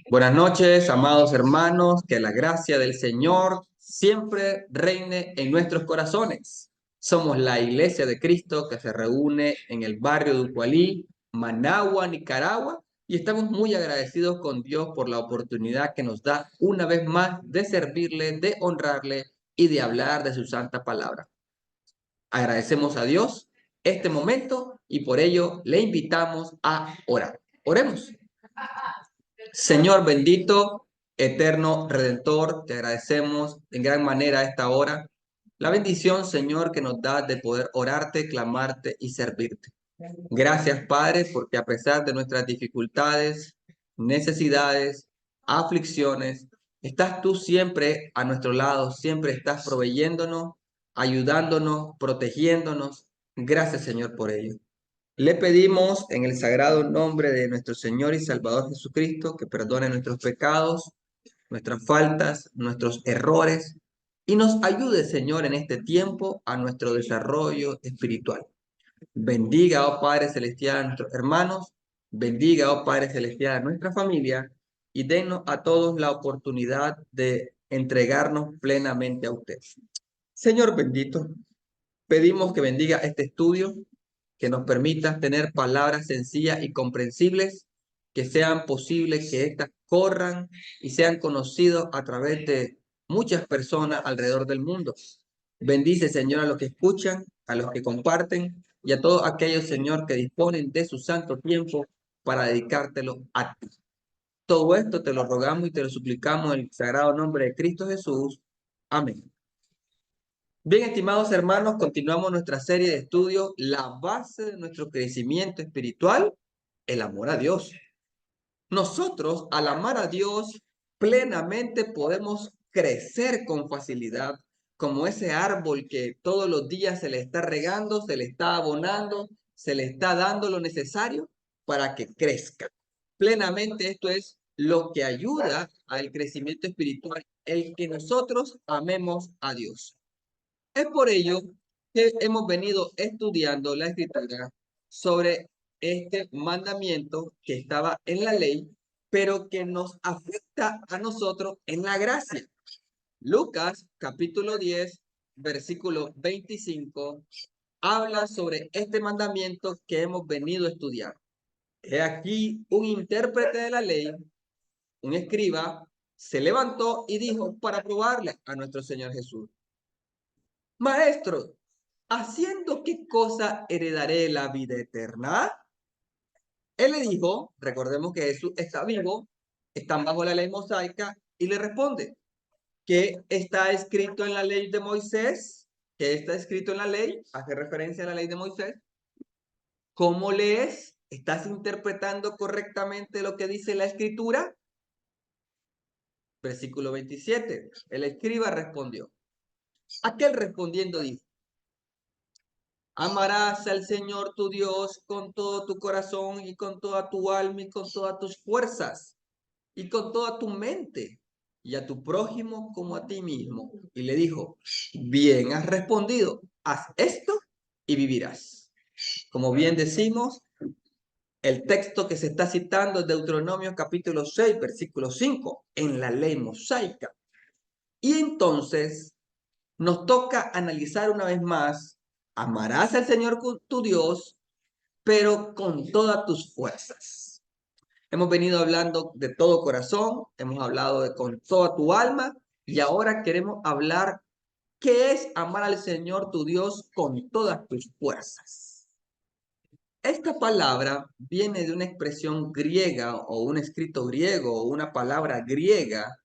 Buenas noches, amados hermanos, que la gracia del Señor siempre reine en nuestros corazones. Somos la Iglesia de Cristo que se reúne en el barrio de Ucualí, Managua, Nicaragua, y estamos muy agradecidos con Dios por la oportunidad que nos da una vez más de servirle, de honrarle y de hablar de su santa palabra. Agradecemos a Dios este momento y por ello le invitamos a orar. Oremos. Señor bendito, eterno Redentor, te agradecemos en gran manera a esta hora la bendición, Señor, que nos da de poder orarte, clamarte y servirte. Gracias, Padre, porque a pesar de nuestras dificultades, necesidades, aflicciones, estás tú siempre a nuestro lado, siempre estás proveyéndonos, ayudándonos, protegiéndonos. Gracias, Señor, por ello. Le pedimos en el sagrado nombre de nuestro Señor y Salvador Jesucristo que perdone nuestros pecados, nuestras faltas, nuestros errores y nos ayude, Señor, en este tiempo a nuestro desarrollo espiritual. Bendiga, oh Padre Celestial, a nuestros hermanos, bendiga, oh Padre Celestial, a nuestra familia y denos a todos la oportunidad de entregarnos plenamente a usted. Señor bendito, pedimos que bendiga este estudio, que nos permita tener palabras sencillas y comprensibles, que sean posibles que éstas corran y sean conocidos a través de muchas personas alrededor del mundo. Bendice, Señor, a los que escuchan, a los que comparten y a todos aquellos, Señor, que disponen de su santo tiempo para dedicártelo a ti. Todo esto te lo rogamos y te lo suplicamos en el sagrado nombre de Cristo Jesús. Amén. Bien, estimados hermanos, continuamos nuestra serie de estudios, la base de nuestro crecimiento espiritual, el amor a Dios. Nosotros, al amar a Dios, plenamente podemos crecer con facilidad, como ese árbol que todos los días se le está regando, se le está abonando, se le está dando lo necesario para que crezca. Plenamente esto es lo que ayuda al crecimiento espiritual, el que nosotros amemos a Dios. Es por ello que hemos venido estudiando la escritura sobre este mandamiento que estaba en la ley, pero que nos afecta a nosotros en la gracia. Lucas capítulo 10, versículo 25, habla sobre este mandamiento que hemos venido a estudiar. He aquí un intérprete de la ley, un escriba, se levantó y dijo para probarle a nuestro Señor Jesús: Maestro, ¿haciendo qué cosa heredaré la vida eterna? Él le dijo, recordemos que Jesús está vivo, están bajo la ley mosaica, y le responde, ¿qué está escrito en la ley de Moisés? ¿Qué está escrito en la ley? Hace referencia a la ley de Moisés. ¿Cómo lees? ¿Estás interpretando correctamente lo que dice la escritura? Versículo 27. El escriba respondió. Aquel respondiendo dijo, amarás al Señor tu Dios con todo tu corazón y con toda tu alma y con todas tus fuerzas y con toda tu mente y a tu prójimo como a ti mismo. Y le dijo, bien has respondido, haz esto y vivirás. Como bien decimos, el texto que se está citando es Deuteronomio capítulo 6, versículo 5, en la ley mosaica. Y entonces nos toca analizar una vez más, amarás al Señor tu Dios pero con todas tus fuerzas. Hemos venido hablando de todo corazón, hemos hablado de con toda tu alma y ahora queremos hablar qué es amar al Señor tu Dios con todas tus fuerzas. Esta palabra viene de una expresión griega o un escrito griego o una palabra griega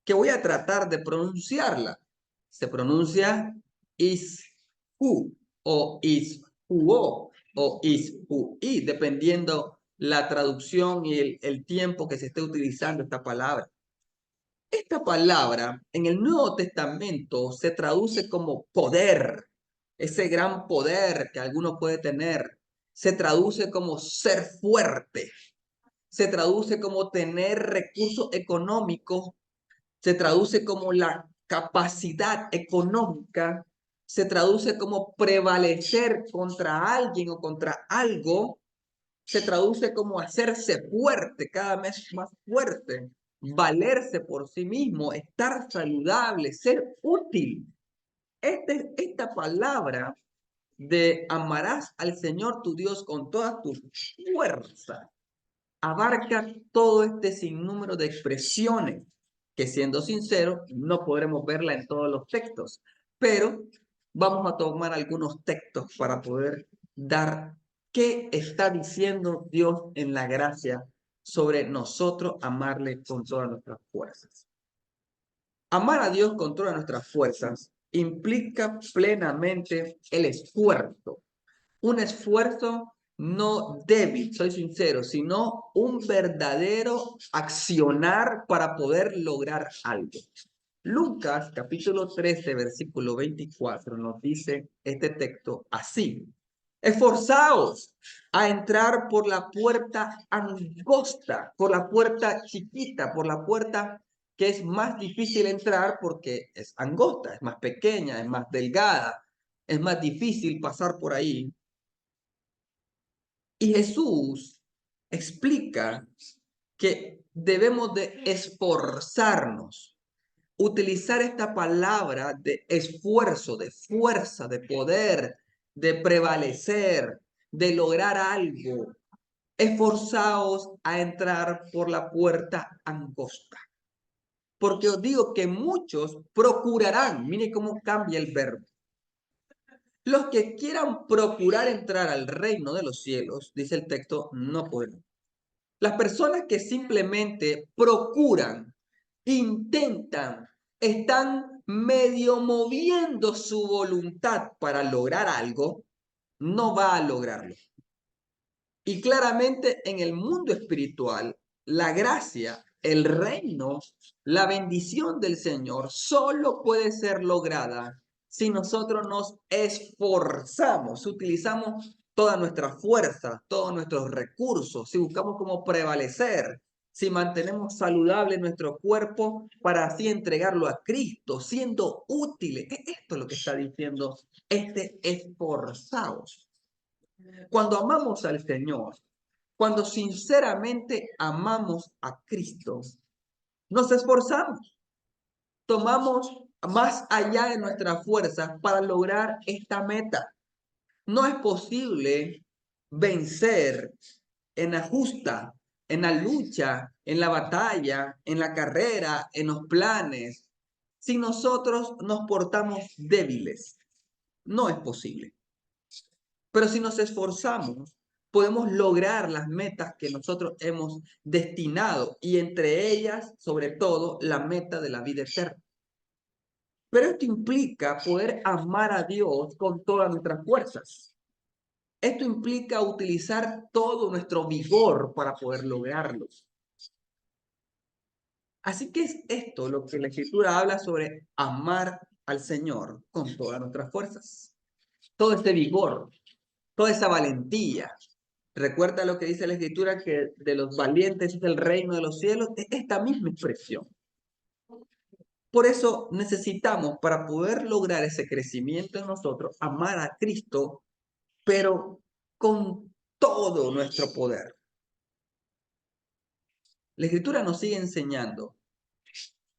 que voy a tratar de pronunciarla. Se pronuncia ishu o ishuo o ishui, dependiendo la traducción y el tiempo que se esté utilizando esta palabra. Esta palabra en el Nuevo Testamento se traduce como poder, ese gran poder que alguno puede tener. Se traduce como ser fuerte, se traduce como tener recursos económicos, se traduce como la capacidad económica, se traduce como prevalecer contra alguien o contra algo, se traduce como hacerse fuerte, cada vez más fuerte, valerse por sí mismo, estar saludable, ser útil. Esta palabra de amarás al Señor tu Dios con toda tu fuerza abarca todo este sinnúmero de expresiones que, siendo sincero, no podremos verla en todos los textos, pero vamos a tomar algunos textos para poder dar qué está diciendo Dios en la gracia sobre nosotros amarle con todas nuestras fuerzas. Amar a Dios con todas nuestras fuerzas implica plenamente el esfuerzo, un esfuerzo no débil, soy sincero, sino un verdadero accionar para poder lograr algo. Lucas capítulo 13, versículo 24 nos dice este texto así: esforzaos a entrar por la puerta angosta, por la puerta chiquita, por la puerta que es más difícil entrar porque es angosta, es más pequeña, es más delgada, es más difícil pasar por ahí. Y Jesús explica que debemos de esforzarnos, utilizar esta palabra de esfuerzo, de fuerza, de poder, de prevalecer, de lograr algo. Esforzaos a entrar por la puerta angosta. Porque os digo que muchos procurarán, mire cómo cambia el verbo. Los que quieran procurar entrar al reino de los cielos, dice el texto, no podrán. Las personas que simplemente procuran, intentan, están medio moviendo su voluntad para lograr algo, no va a lograrlo. Y claramente en el mundo espiritual, la gracia, el reino, la bendición del Señor solo puede ser lograda si nosotros nos esforzamos, utilizamos toda nuestra fuerza, todos nuestros recursos, si buscamos cómo prevalecer, si mantenemos saludable nuestro cuerpo para así entregarlo a Cristo, siendo útiles. Esto es lo que está diciendo este esforzados. Cuando amamos al Señor, cuando sinceramente amamos a Cristo, nos esforzamos, tomamos más allá de nuestras fuerzas para lograr esta meta. No es posible vencer en la justa, en la lucha, en la batalla, en la carrera, en los planes, si nosotros nos portamos débiles. No es posible. Pero si nos esforzamos, podemos lograr las metas que nosotros hemos destinado y entre ellas, sobre todo, la meta de la vida eterna. Pero esto implica poder amar a Dios con todas nuestras fuerzas. Esto implica utilizar todo nuestro vigor para poder lograrlo. Así que es esto lo que la Escritura habla sobre amar al Señor con todas nuestras fuerzas. Todo este vigor, toda esa valentía. Recuerda lo que dice la Escritura, que de los valientes es el reino de los cielos. Es esta misma expresión. Por eso necesitamos, para poder lograr ese crecimiento en nosotros, amar a Cristo, pero con todo nuestro poder. La Escritura nos sigue enseñando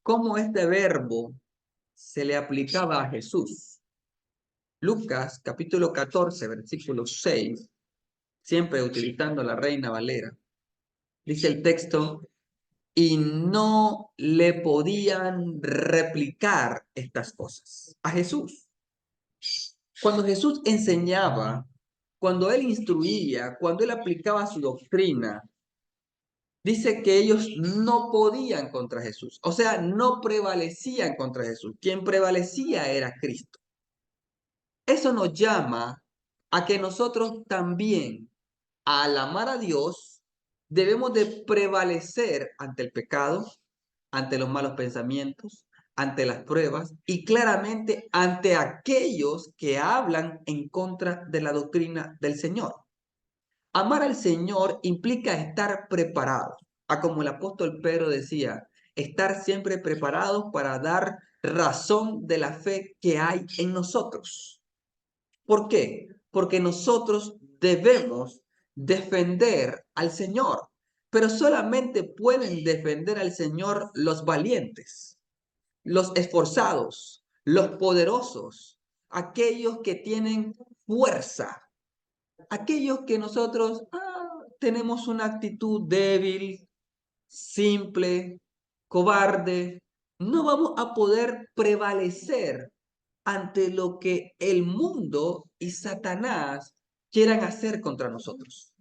cómo este verbo se le aplicaba a Jesús. Lucas capítulo 14, versículo 6, siempre utilizando la Reina Valera. Dice el texto: y no le podían replicar estas cosas a Jesús. Cuando Jesús enseñaba, cuando él instruía, cuando él aplicaba su doctrina, dice que ellos no podían contra Jesús, o sea, no prevalecían contra Jesús. Quien prevalecía era Cristo. Eso nos llama a que nosotros también, al amar a Dios, debemos de prevalecer ante el pecado, ante los malos pensamientos, ante las pruebas y claramente ante aquellos que hablan en contra de la doctrina del Señor. Amar al Señor implica estar preparados, a como el apóstol Pedro decía, estar siempre preparados para dar razón de la fe que hay en nosotros. ¿Por qué? Porque nosotros debemos defender al Señor, pero solamente pueden defender al Señor los valientes, los esforzados, los poderosos, aquellos que tienen fuerza, aquellos que nosotros tenemos una actitud débil, simple, cobarde, no vamos a poder prevalecer ante lo que el mundo y Satanás quieran hacer contra nosotros.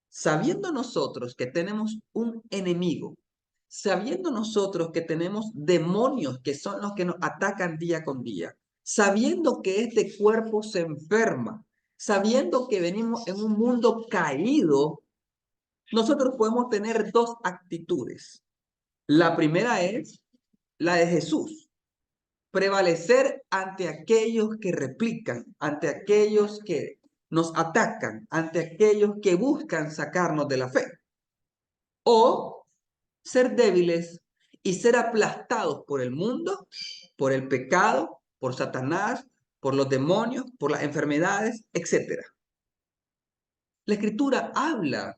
Sabiendo nosotros que tenemos un enemigo, sabiendo nosotros que tenemos demonios que son los que nos atacan día con día, sabiendo que este cuerpo se enferma, sabiendo que venimos en un mundo caído, nosotros podemos tener dos actitudes. La primera es la de Jesús, prevalecer ante aquellos que replican, ante aquellos que nos atacan, ante aquellos que buscan sacarnos de la fe. O ser débiles y ser aplastados por el mundo, por el pecado, por Satanás, por los demonios, por las enfermedades, etc. La Escritura habla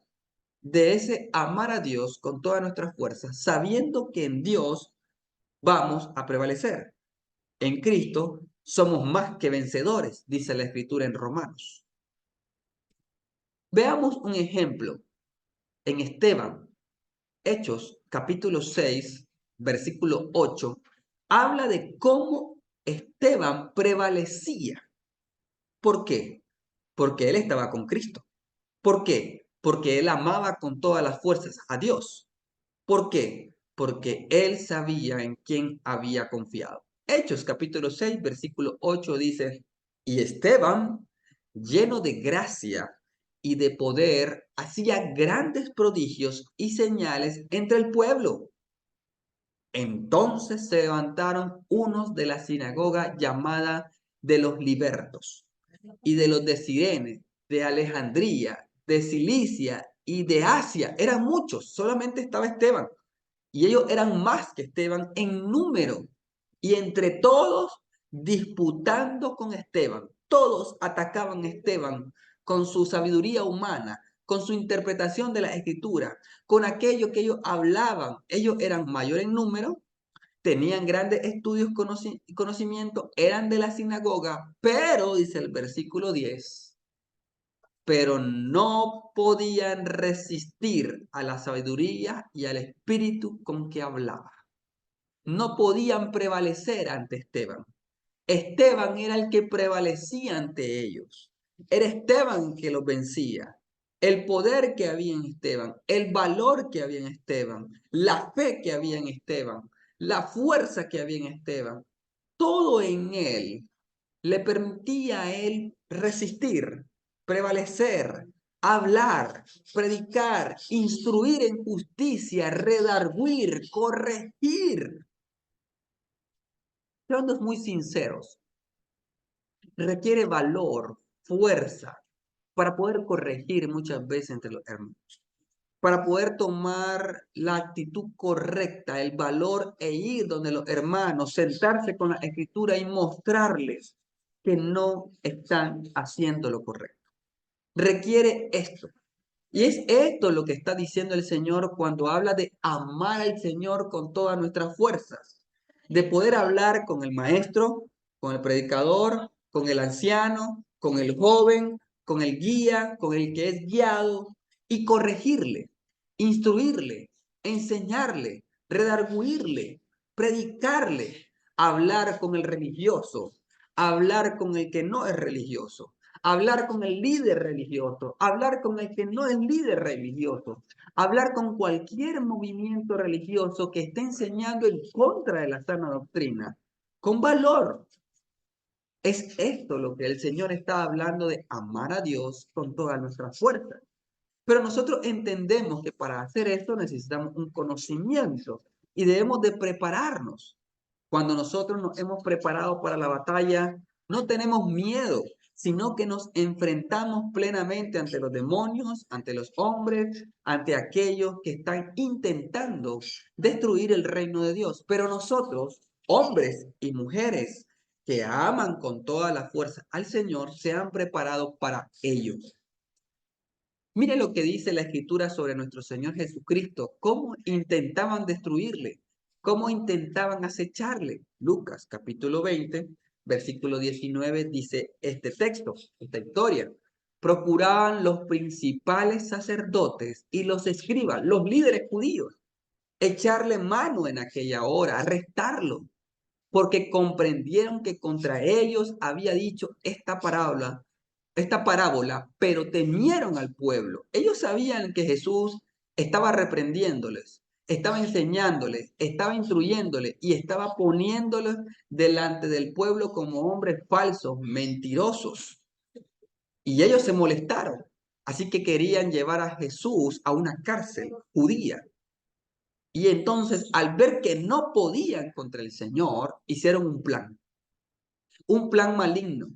de ese amar a Dios con todas nuestras fuerzas, sabiendo que en Dios vamos a prevalecer. En Cristo somos más que vencedores, dice la Escritura en Romanos. Veamos un ejemplo en Esteban. Hechos, capítulo 6, versículo 8, habla de cómo Esteban prevalecía. ¿Por qué? Porque él estaba con Cristo. ¿Por qué? Porque él amaba con todas las fuerzas a Dios. ¿Por qué? Porque él sabía en quién había confiado. Hechos capítulo 6, versículo 8 dice, y Esteban, lleno de gracia y de poder, hacía grandes prodigios y señales entre el pueblo. Entonces se levantaron unos de la sinagoga llamada de los libertos y de los de Cirene, de Alejandría, de Cilicia y de Asia. Eran muchos, solamente estaba Esteban. Y ellos eran más que Esteban en número. Y entre todos disputando con Esteban. Todos atacaban a Esteban con su sabiduría humana, con su interpretación de la escritura, con aquello que ellos hablaban. Ellos eran mayor en número, tenían grandes estudios y conocimiento, eran de la sinagoga, pero, dice el versículo 10, pero no podían resistir a la sabiduría y al espíritu con que hablaba. No podían prevalecer ante Esteban. Esteban era el que prevalecía ante ellos. Era Esteban que los vencía. El poder que había en Esteban, el valor que había en Esteban, la fe que había en Esteban, la fuerza que había en Esteban, todo en él le permitía a él resistir, prevalecer, hablar, predicar, instruir en justicia, redarguir, corregir. Siendo muy sinceros, requiere valor, fuerza, para poder corregir muchas veces entre los hermanos, para poder tomar la actitud correcta, el valor e ir donde los hermanos, sentarse con la escritura y mostrarles que no están haciendo lo correcto. Requiere esto. Y es esto lo que está diciendo el Señor cuando habla de amar al Señor con todas nuestras fuerzas, de poder hablar con el maestro, con el predicador, con el anciano, con el joven, con el guía, con el que es guiado, y corregirle, instruirle, enseñarle, redarguirle, predicarle, hablar con el religioso, hablar con el que no es religioso, hablar con el líder religioso, hablar con el que no es líder religioso, hablar con cualquier movimiento religioso que esté enseñando en contra de la sana doctrina, con valor. Es esto lo que el Señor está hablando de amar a Dios con todas nuestras fuerzas. Pero nosotros entendemos que para hacer esto necesitamos un conocimiento y debemos de prepararnos. Cuando nosotros nos hemos preparado para la batalla, no tenemos miedo, sino que nos enfrentamos plenamente ante los demonios, ante los hombres, ante aquellos que están intentando destruir el reino de Dios. Pero nosotros, hombres y mujeres que aman con toda la fuerza al Señor, se han preparado para ello. Mire lo que dice la Escritura sobre nuestro Señor Jesucristo, cómo intentaban destruirle, cómo intentaban acecharle. Lucas capítulo 20, versículo 19 dice este texto, esta historia. Procuraban los principales sacerdotes y los escribas, los líderes judíos, echarle mano en aquella hora, arrestarlo, porque comprendieron que contra ellos había dicho esta parábola, pero temieron al pueblo. Ellos sabían que Jesús estaba reprendiéndoles, estaba enseñándoles, estaba instruyéndoles y estaba poniéndoles delante del pueblo como hombres falsos, mentirosos. Y ellos se molestaron, así que querían llevar a Jesús a una cárcel judía. Y entonces, al ver que no podían contra el Señor, hicieron un plan maligno.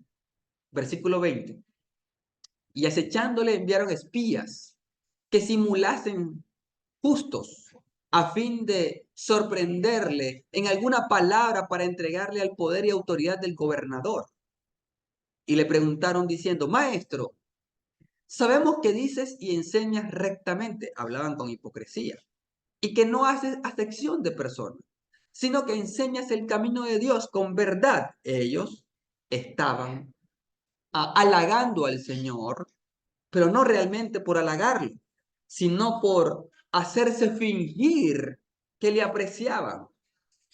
Versículo 20. Y acechándole enviaron espías que simulasen justos a fin de sorprenderle en alguna palabra para entregarle al poder y autoridad del gobernador. Y le preguntaron diciendo, Maestro, sabemos que dices y enseñas rectamente, hablaban con hipocresía, y que no haces acepción de personas, sino que enseñas el camino de Dios con verdad. Ellos estaban halagando al Señor, pero no realmente por halagarlo, sino por hacerse fingir que le apreciaban.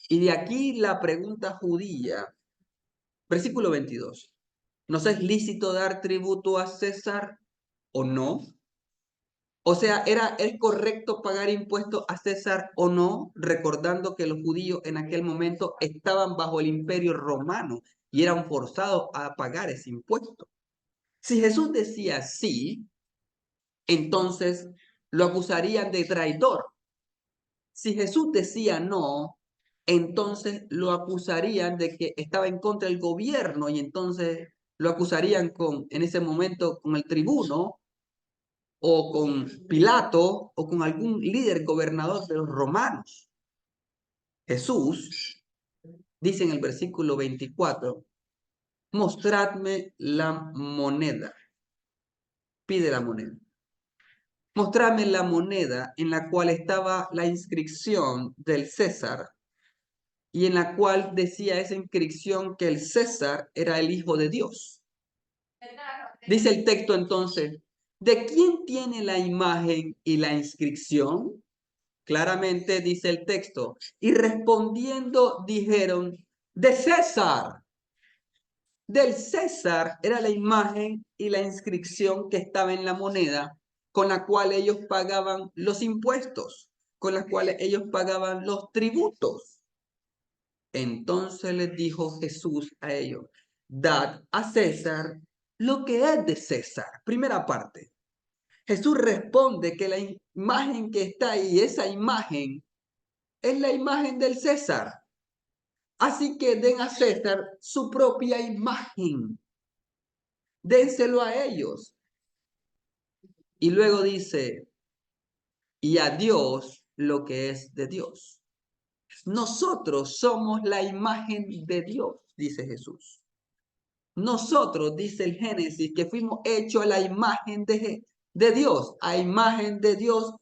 Y de aquí la pregunta judía, versículo 22. ¿Nos es lícito dar tributo a César o no? O sea, ¿es correcto pagar impuestos a César o no? Recordando que los judíos en aquel momento estaban bajo el imperio romano y eran forzados a pagar ese impuesto. Si Jesús decía sí, entonces lo acusarían de traidor. Si Jesús decía no, entonces lo acusarían de que estaba en contra del gobierno y entonces lo acusarían en ese momento con el tribuno o con Pilato o con algún líder gobernador de los romanos. Jesús dice en el versículo 24, mostradme la moneda. Pide la moneda. Mostradme la moneda en la cual estaba la inscripción del César y en la cual decía esa inscripción que el César era el Hijo de Dios. Dice el texto entonces, ¿de quién tiene la imagen y la inscripción? Claramente dice el texto, y respondiendo dijeron, de César. Del César era la imagen y la inscripción que estaba en la moneda con la cual ellos pagaban los impuestos, con la cual ellos pagaban los tributos. Entonces les dijo Jesús a ellos, dad a César lo que es de César. Primera parte. Jesús responde que la imagen que está ahí, esa imagen, es la imagen del César. Así que den a César su propia imagen. Dénselo a ellos. Y luego dice, y a Dios lo que es de Dios. Nosotros somos la imagen de Dios, dice Jesús. Nosotros, dice el Génesis, que fuimos hechos a la imagen de Dios. A imagen de Dios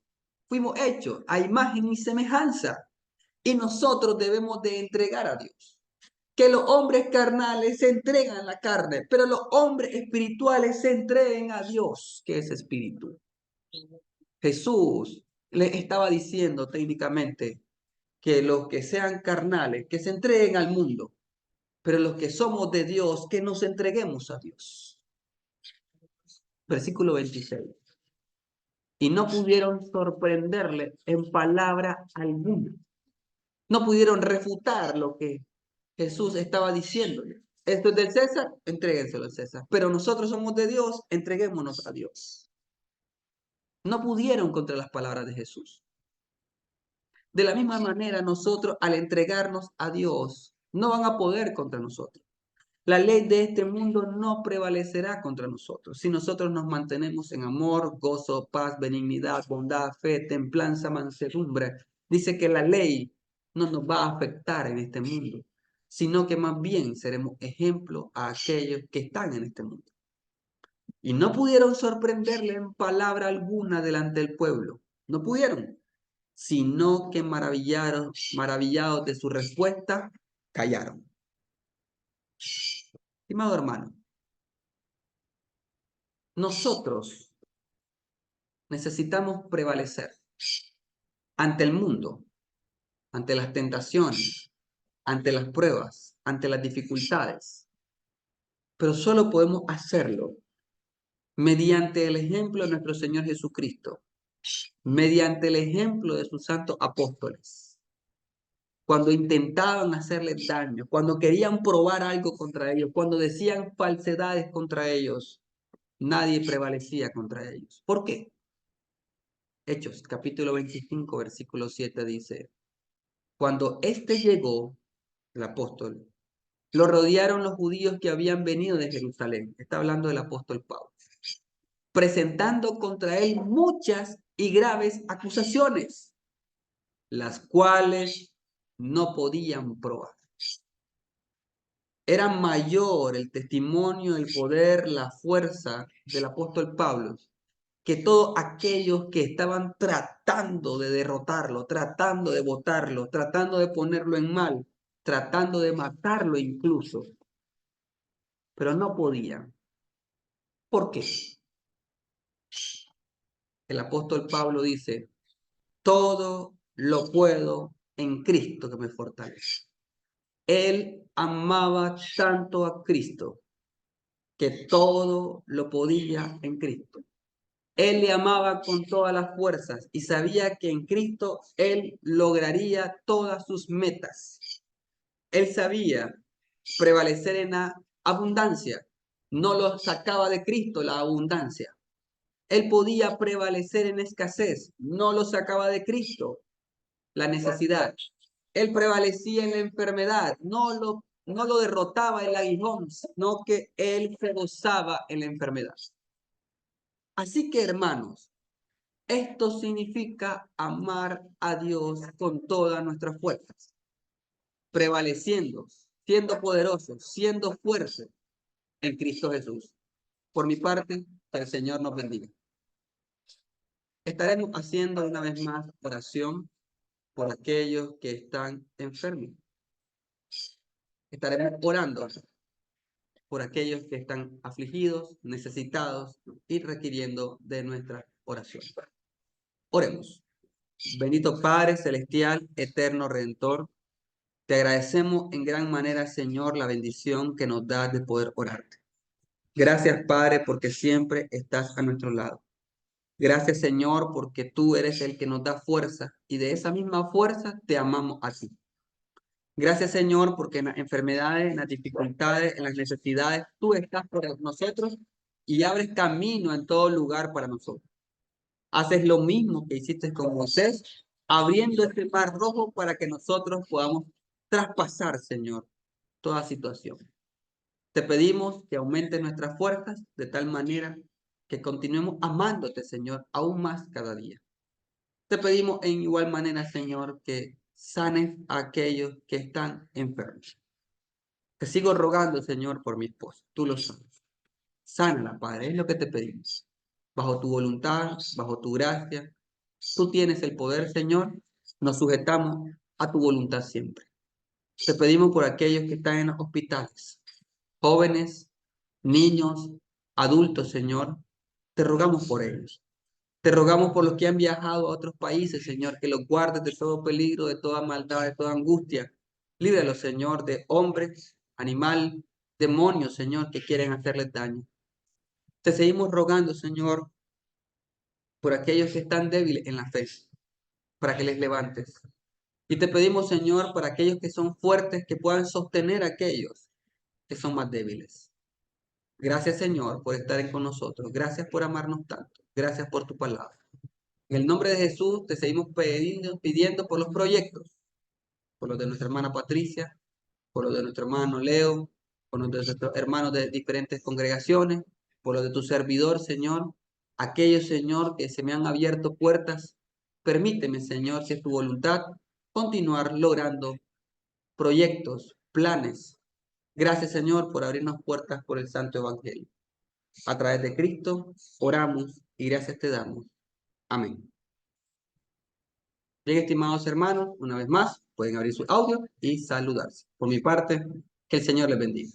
fuimos hechos, a imagen y semejanza. Y nosotros debemos de entregar a Dios. Que los hombres carnales se entregan a la carne, pero los hombres espirituales se entreguen a Dios, que es espíritu. Jesús le estaba diciendo técnicamente que los que sean carnales, que se entreguen al mundo, pero los que somos de Dios, que nos entreguemos a Dios. Versículo 26. Y no pudieron sorprenderle en palabra alguna. No pudieron refutar lo que Jesús estaba diciéndole. Esto es del César, entréguenselo al César. Pero nosotros somos de Dios, entreguémonos a Dios. No pudieron contra las palabras de Jesús. De la misma manera, nosotros al entregarnos a Dios, no van a poder contra nosotros. La ley de este mundo no prevalecerá contra nosotros si nosotros nos mantenemos en amor, gozo, paz, benignidad, bondad, fe, templanza, mansedumbre. Dice que la ley no nos va a afectar en este mundo, sino que más bien seremos ejemplo a aquellos que están en este mundo. Y no pudieron sorprenderle en palabra alguna delante del pueblo. No pudieron, sino que maravillados de su respuesta, callaron. Estimado hermano, nosotros necesitamos prevalecer ante el mundo, ante las tentaciones, ante las pruebas, ante las dificultades. Pero solo podemos hacerlo mediante el ejemplo de nuestro Señor Jesucristo, mediante el ejemplo de sus santos apóstoles. Cuando intentaban hacerles daño, cuando querían probar algo contra ellos, cuando decían falsedades contra ellos, nadie prevalecía contra ellos. ¿Por qué? Hechos, capítulo 25, versículo 7 dice, cuando éste llegó, el apóstol, lo rodearon los judíos que habían venido de Jerusalén. Está hablando del apóstol Pablo, presentando contra él muchas y graves acusaciones, las cuales no podían probar. Era mayor el testimonio, el poder, la fuerza del apóstol Pablo que todos aquellos que estaban tratando de derrotarlo, tratando de botarlo, tratando de ponerlo en mal, tratando de matarlo incluso, pero no podían. ¿Por qué? El apóstol Pablo dice, todo lo puedo en Cristo que me fortalece. Él amaba tanto a Cristo que todo lo podía en Cristo. Él le amaba con todas las fuerzas y sabía que en Cristo él lograría todas sus metas. Él sabía prevalecer en la abundancia. No lo sacaba de Cristo la abundancia. Él podía prevalecer en escasez. No lo sacaba de Cristo la necesidad. Él prevalecía en la enfermedad. No lo derrotaba el aguijón, sino que él se gozaba en la enfermedad. Así que, hermanos, esto significa amar a Dios con todas nuestras fuerzas, prevaleciendo, siendo poderosos, siendo fuertes en Cristo Jesús. Por mi parte, que el Señor nos bendiga. Estaremos haciendo una vez más oración por aquellos que están enfermos. Estaremos orando por aquellos que están afligidos, necesitados y requiriendo de nuestra oración. Oremos. Bendito Padre Celestial, eterno Redentor, te agradecemos en gran manera, Señor, la bendición que nos das de poder orarte. Gracias, Padre, porque siempre estás a nuestro lado. Gracias, Señor, porque tú eres el que nos da fuerza y de esa misma fuerza te amamos a ti. Gracias, Señor, porque en las enfermedades, en las dificultades, en las necesidades, tú estás por nosotros y abres camino en todo lugar para nosotros. Haces lo mismo que hiciste con Moisés, abriendo este mar rojo para que nosotros podamos traspasar, Señor, toda situación. Te pedimos que aumentes nuestras fuerzas de tal manera que continuemos amándote, Señor, aún más cada día. Te pedimos en igual manera, Señor, que sanes a aquellos que están enfermos. Te sigo rogando, Señor, por mi esposa. Tú lo sabes. Sánala, Padre, es lo que te pedimos. Bajo tu voluntad, bajo tu gracia. Tú tienes el poder, Señor. Nos sujetamos a tu voluntad siempre. Te pedimos por aquellos que están en los hospitales, jóvenes, niños, adultos, Señor. Te rogamos por ellos. Te rogamos por los que han viajado a otros países, Señor, que los guardes de todo peligro, de toda maldad, de toda angustia. Líbralos, Señor, de hombres, animal, demonios, Señor, que quieren hacerles daño. Te seguimos rogando, Señor, por aquellos que están débiles en la fe, para que les levantes. Y te pedimos, Señor, para aquellos que son fuertes, que puedan sostener a aquellos que son más débiles. Gracias, Señor, por estar con nosotros. Gracias por amarnos tanto. Gracias por tu palabra. En el nombre de Jesús te seguimos pidiendo por los proyectos, por los de nuestra hermana Patricia, por los de nuestro hermano Leo, por los de nuestros hermanos de diferentes congregaciones, por los de tu servidor, Señor. Aquellos, Señor, que se me han abierto puertas. Permíteme, Señor, si es tu voluntad, continuar logrando proyectos, planes. Gracias, Señor, por abrirnos puertas por el Santo Evangelio. A través de Cristo oramos y gracias te damos. Amén. Bien, estimados hermanos, una vez más, pueden abrir su audio y saludarse. Por mi parte, que el Señor les bendiga.